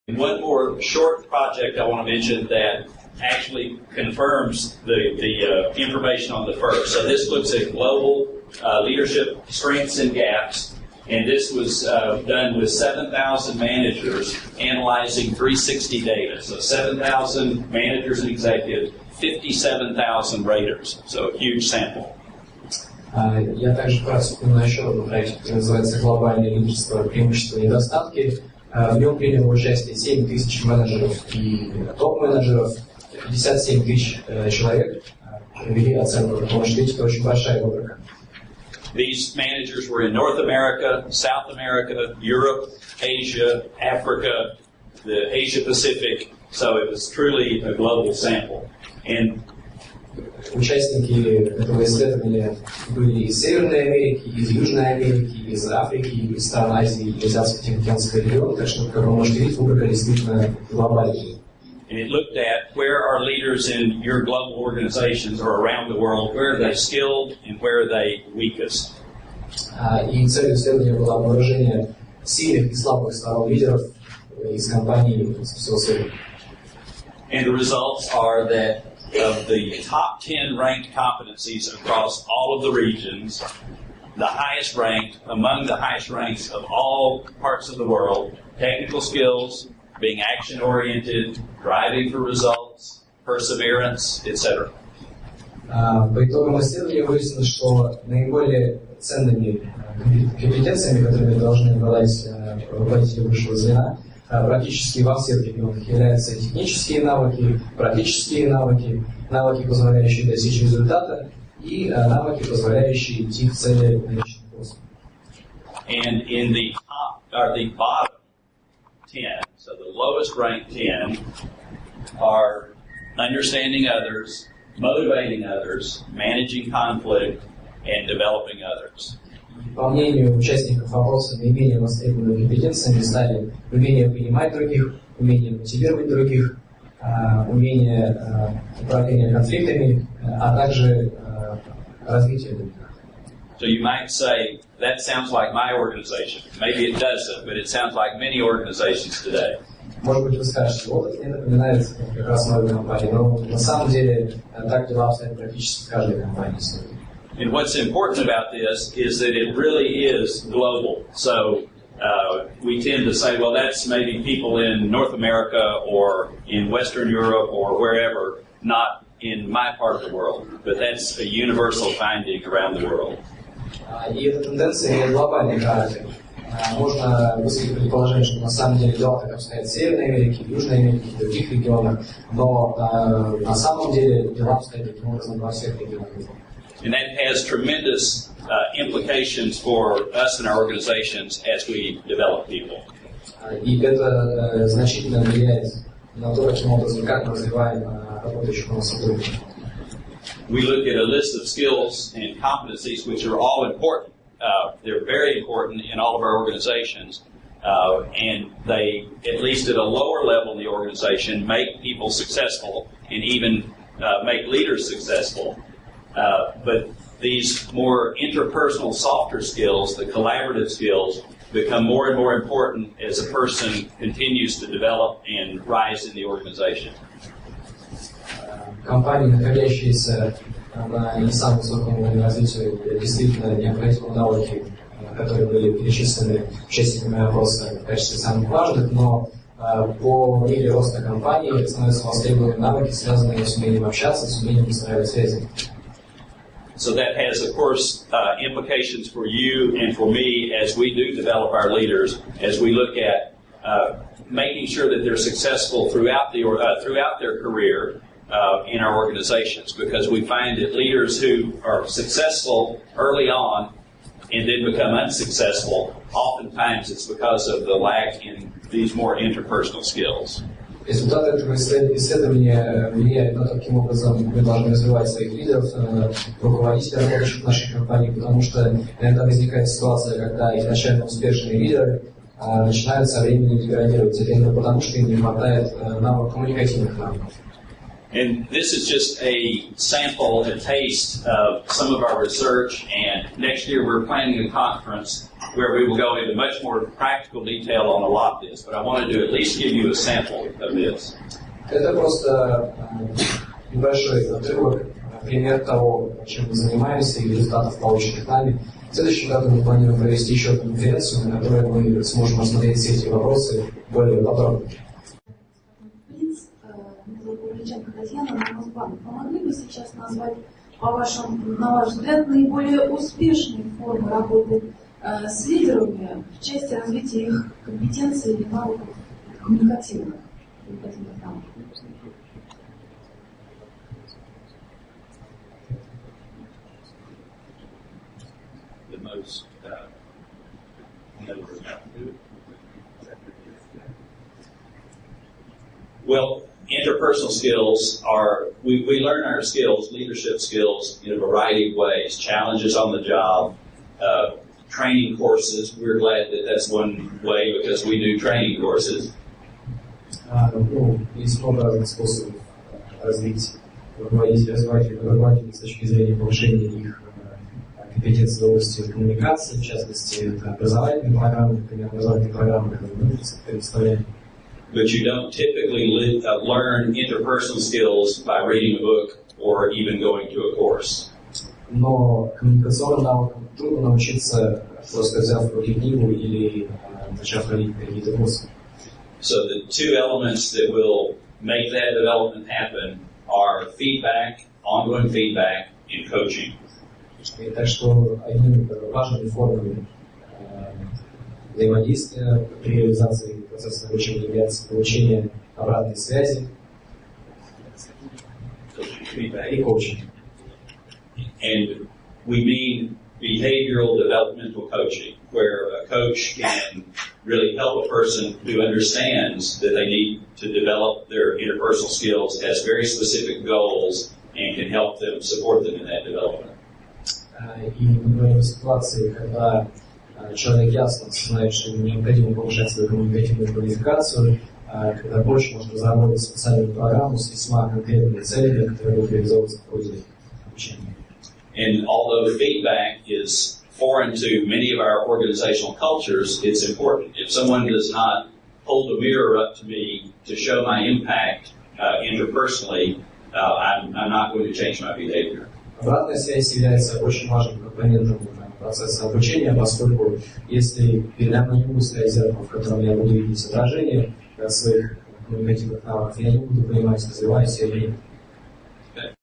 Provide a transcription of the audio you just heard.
One more short project I want to mention that actually confirms the information on the first. So this looks at global leadership strengths and gaps, and this was done with 7,000 managers analyzing 360 data. So 7,000 managers and executives, 57,000 raters. So a huge sample. Я также вкратце на еще одном проекте, который называется «Глобальное, лидерство, преимущества, недостатки». В нем приняло участие 7 тысяч менеджеров и топ-менеджеров, 57 тысяч человек провели оценку, потому что видите, это очень большая выборка. These managers were in North America, South America, Europe, Asia, Africa, the Asia Pacific, so it was truly a global sample. And участники этого исследования были из Северной Америки, из Южной Америки, из Африки, из стран Азии, из Азиатско-Тихоокеанского региона, так что, как вы можете видеть, выборка действительно глобальная. And it looked at where are leaders in your global organizations or around the world, where are they skilled and where are they weakest. И целью исследования было обнаружение сильных и слабых сторон лидеров из компаний со всего света. And the results are that of the top 10 ranked competencies across all of the regions, the highest ranked, among the highest ranks of all parts of the world, technical skills, being action-oriented, driving for results, perseverance, etc. По итогам исследования выяснилось, что наиболее ценными компетенциями, которыми должны обладать руководители высшего звена, практически во всех регионах являются технические навыки, практические навыки, навыки, позволяющие достичь результата, и навыки, позволяющие идти к цели наилучшим способом. And in the top, or the bottom 10, so the lowest ranked 10, are understanding others, motivating others, managing conflict, and developing others. По мнению участников опроса, наименее востребованными компетенциями стали умение понимать других, умение мотивировать других, умение управления конфликтами, а также развитие других. So you might say, that sounds like my organization. Maybe it doesn't, but it sounds like many organizations today. Может быть, вы скажете, вот это мне напоминает как раз мою компанию, но на самом деле так дела обстоят практически в каждой компании сегодня. And what's important about this is that it really is global. So we tend to say, well, that's maybe people in North America or in Western Europe or wherever, not in my part of the world. But that's a universal finding around the world. И эта тенденция имеет глобальный характер. Можно высказать предположение, что на самом деле дела так обстоят в Северной Америке, в Южной Америке, в других регионах, но на самом деле дела обстоят таким образом во всех регионах. And that has tremendous implications for us and our organizations as we develop people. И это значительно влияет на то, каким образом, как мы развиваем работающих у нас сотрудников. We look at a list of skills and competencies which are all important. They're very important in all of our organizations, and they, at least at a lower level in the organization, make people successful and even make leaders successful. But these more interpersonal, softer skills, the collaborative skills, become more and more important as a person continues to develop and rise in the organization. Компании, находящиеся на не самом высоком уровне развития, действительно необходимы навыки, которые были перечислены участниками опроса в качестве самых важных, но по мере роста компании становятся востребованными навыки, связанные с умением общаться, с умением выстраивать связи. So that has, of course, implications for you and for me as we do develop our leaders, as we look at making sure that they're successful throughout their career in our organizations, because we find that leaders who are successful early on and then become unsuccessful, oftentimes it's because of the lack in these more interpersonal skills. Результаты этого исследования влияют на то, каким образом мы должны развивать своих лидеров, руководителей, работающих в нашей компании, потому что иногда возникает ситуация, когда изначально успешные лидеры начинают со временем деградировать, именно потому что им не хватает коммуникативных навыков. And this is just a sample, a taste of some of our research, and next year we're planning a conference where we will go into much more practical detail on a lot of this, but I wanted to at least give you a sample of this. Это просто небольшой отрывок, пример того, чем мы занимаемся, и результатов, полученных нами. В следующем году мы планируем провести еще одну конференцию, на которой мы сможем рассмотреть все эти вопросы более подробно. Помогли бы сейчас назвать, на ваш взгляд, наиболее успешные формы работы с лидерами в части развития их компетенций и навыков коммуникативных навыков? Well, interpersonal skills are, we learn our skills, leadership skills, in a variety of ways. Challenges on the job, training courses. We're glad that that's one way because we do training courses. Есть много разных способов развить руководителей с точки зрения повышения их компетенции в области коммуникации, в частности, это образовательные программы, например, образовательные программы, которые мы предоставляем. But you don't typically learn interpersonal skills by reading a book or even going to a course. Но коммуникационным навыкам трудно научиться, просто взяв в руки книгу или начав ходить на какие-то курсы. So the two elements that will make that development happen are feedback, ongoing feedback, and coaching. И так что одним важными формами взаимодействия при реализации процесса обучения является получение обратной связи и коучинг. And we mean behavioral developmental coaching, where a coach can really help a person who understands that they need to develop their interpersonal skills, has very specific goals, and can help them, support them in that development. И мы говорим о ситуации, когда человек ясно знает, что ему необходимо повышать свою коммуникативную квалификацию, когда больше может разработать специальную программу с весьма конкретными целями, которые будут реализовываться в ходе обучения. And although feedback is foreign to many of our organizational cultures, it's important. If someone does not hold a mirror up to me to show my impact interpersonally, I'm not going to change my behavior. Обратная связь является очень важным компонентом процесса обучения, поскольку если передо мной не будет стоять зеркало, в котором я буду видеть отражение своих коммуникативных навыков, я не буду понимать, развиваюсь я или нет.